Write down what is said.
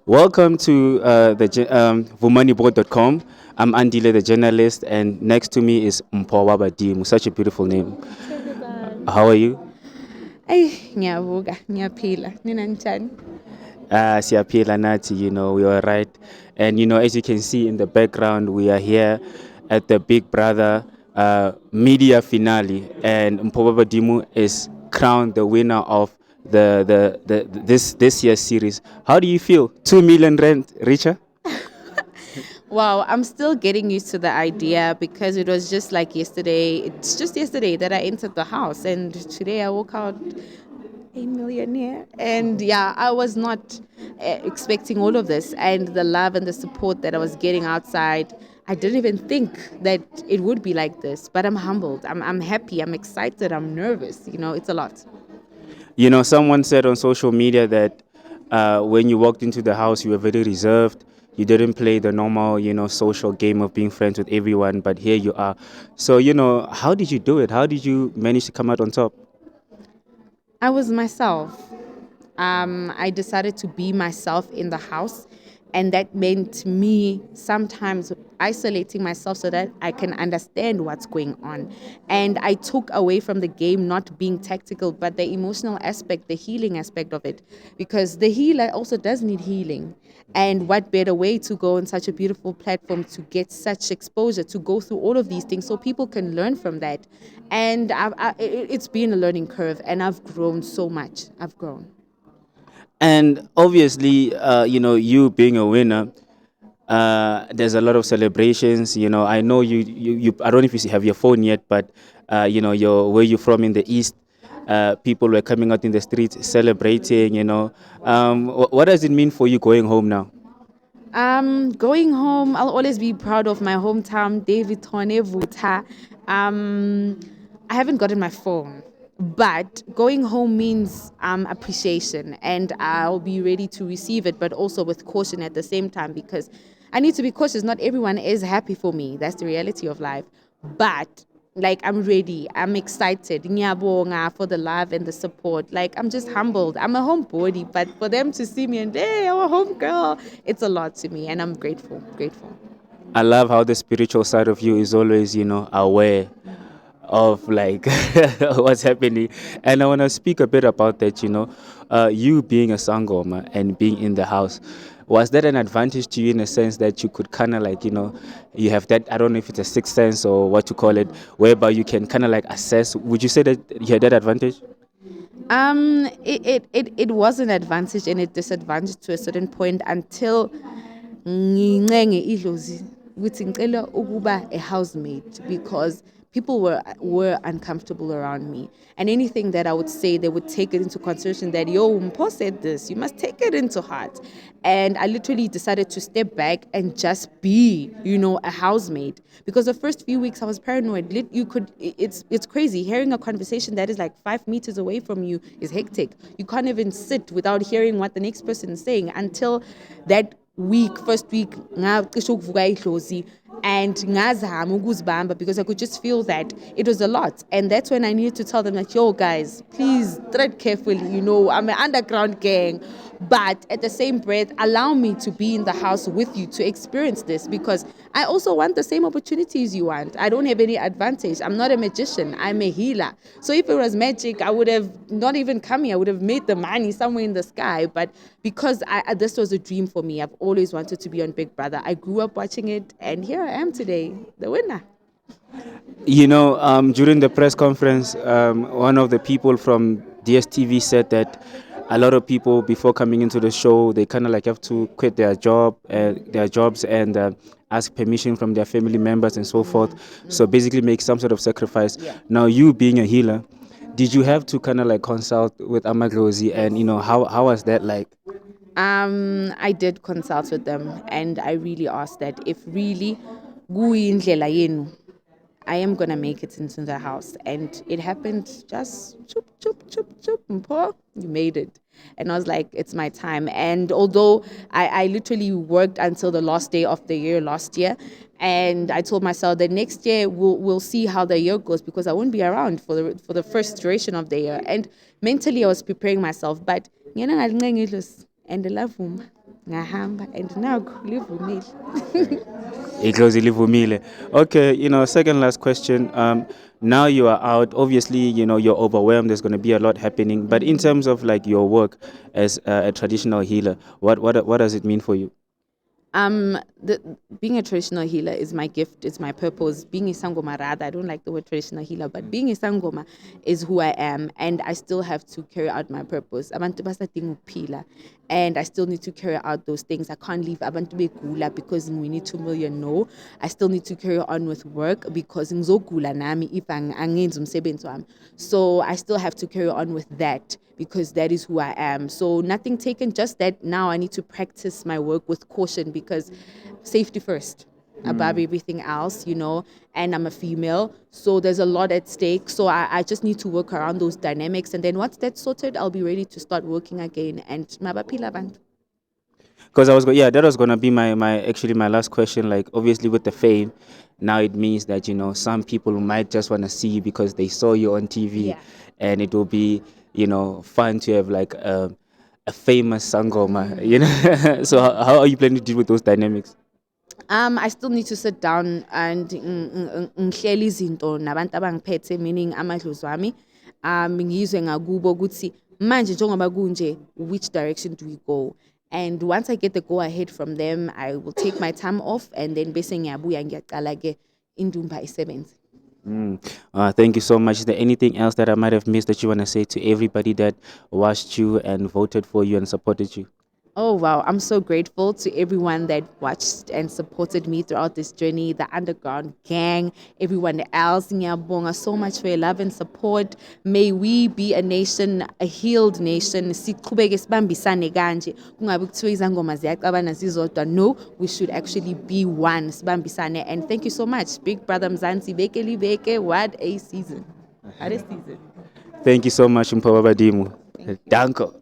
Welcome to womanibot.com. I'm Andile, the journalist, and next to me is Mphowabadimo. Such a beautiful name. How are you? Ay, ngiyavuka, ngiyaphila. Nina njani? Siyaphila nathi, we are right. And, as you can see in the background, we are here at the Big Brother media finale. And Mphowabadimo is crowned the winner of this year's series. How do you feel? 2 million rent, Richa? Wow, I'm still getting used to the idea because it was just like yesterday. It's just yesterday that I entered the house, and today I woke out a millionaire. And yeah, I was not expecting all of this and the love and the support that I was getting outside. I didn't even think that it would be like this, but I'm humbled. I'm happy. I'm excited. I'm nervous. It's a lot. Someone said on social media that when you walked into the house, you were very reserved. You didn't play the normal, social game of being friends with everyone, but here you are. So, how did you do it? How did you manage to come out on top? I was myself. I decided to be myself in the house. And that meant me sometimes isolating myself so that I can understand what's going on. And I took away from the game not being tactical, but the emotional aspect, the healing aspect of it. Because the healer also does need healing. And what better way to go on such a beautiful platform to get such exposure, to go through all of these things so people can learn from that. And it's been a learning curve, and I've grown so much. I've grown. And obviously, you being a winner, there's a lot of celebrations. I know you I don't know if you have your phone yet, but where you're from in the east, people were coming out in the streets celebrating. What does it mean for you going home now? Going home, I'll always be proud of my hometown, Daveyton, Vuta. I haven't gotten my phone, but going home means appreciation, and I'll be ready to receive it, but also with caution at the same time because I need to be cautious. Not everyone is happy for me. That's the reality of life. But like I'm ready. I'm excited. Ngiyabonga for the love and the support. Like I'm just humbled. I'm a homebody, but for them to see me and hey, I'm a home girl, it's a lot to me, and I'm grateful. Grateful. I love how the spiritual side of you is always, aware of like what's happening. And I want to speak a bit about that, you being a Sangoma and being in the house. Was that an advantage to you in a sense that you could kind of like, you have that, I don't know if it's a sixth sense or what you call it, whereby you can kind of like assess. Would you say that you had that advantage? It was an advantage and a disadvantage to a certain point until ngincenge idlozi ukuthi ngicela ukuba a housemate because people were uncomfortable around me, and anything that I would say they would take it into consideration that yo Mpho said this, you must take it into heart. And I literally decided to step back and just be a housemate because the first few weeks I was paranoid. It's crazy hearing a conversation that is like 5 meters away from you is hectic. You can't even sit without hearing what the next person is saying until that first week ngacishe ukuvuka idlozi and ngazama ukuzibamba because I could just feel that it was a lot. And that's when I needed to tell them like, yo guys, please tread carefully, I'm an underground gang. But at the same breath, allow me to be in the house with you to experience this because I also want the same opportunities you want. I don't have any advantage. I'm not a magician. I'm a healer. So if it was magic, I would have not even come here. I would have made the money somewhere in the sky. But because this was a dream for me, I've always wanted to be on Big Brother. I grew up watching it, and here I am today, the winner. During the press conference, one of the people from DSTV said that a lot of people before coming into the show, they kind of like have to quit their jobs, and ask permission from their family members and so forth. So basically, make some sort of sacrifice. Yeah. Now, you being a healer, did you have to kind of like consult with Amaglozi, and how was that like? I did consult with them, and I really asked that if really kuyindlela yenu, I am gonna make it into the house. And it happened just choop, choop, choop, choop, Mpho, you made it. And I was like, it's my time. And although I literally worked until the last day of the year last year, and I told myself that next year we'll see how the year goes because I won't be around for the first duration of the year. And mentally I was preparing myself, but and the love ngahamba and now livumile. Iclosely Vumile. Okay, second last question. Now you are out. Obviously, you're overwhelmed. There's going to be a lot happening. But in terms of like your work as a traditional healer, what does it mean for you? Being a traditional healer is my gift, it's my purpose. Being a sangoma, rather, I don't like the word traditional healer, but being a sangoma is who I am, and I still have to carry out my purpose. Abantu basadinga ukuphila, and I still need to carry out those things. I can't leave abantu begula because we need 2 million. No, I still need to carry on with work because ngizogula nami if angenzi umsebenzi wami. So I still have to carry on with that because that is who I am. So nothing taken, just that now I need to practice my work with caution because safety first above everything else, and I'm a female. So there's a lot at stake. So I just need to work around those dynamics. And then once that's sorted, I'll be ready to start working again. And mabaphila abantu. Because that was gonna be my last question. Like obviously with the fame, now it means that some people might just want to see you because they saw you on TV, Yeah. and it will be fun to have like a famous sangoma. So how are you planning to deal with those dynamics? I still need to sit down and ngihlele izinto nabantu abangiphethe, meaning amadlozi wami. Ngizwe ngakubo ukuthi manje njengoba kunje, which direction do we go? And once I get the go ahead from them, I will take my time off and then bese ngiyabuya ngiyaqala ke indumba isebenze. Thank you so much. Is there anything else that I might have missed that you want to say to everybody that watched you and voted for you and supported you? Oh, wow. I'm so grateful to everyone that watched and supported me throughout this journey, the underground gang, everyone else. Ngiyabonga so much for your love and support. May we be a nation, a healed nation. Siqhubeke sibambisane kanje. Kungabi kuthiwa izangoma ziyaxabana zizodwa. No, we should actually be one. Sibambisane. And thank you so much. Big Brother Mzansi, beke libeke. What a season. What a season. Thank you so much, Mphowabadimo. Danko.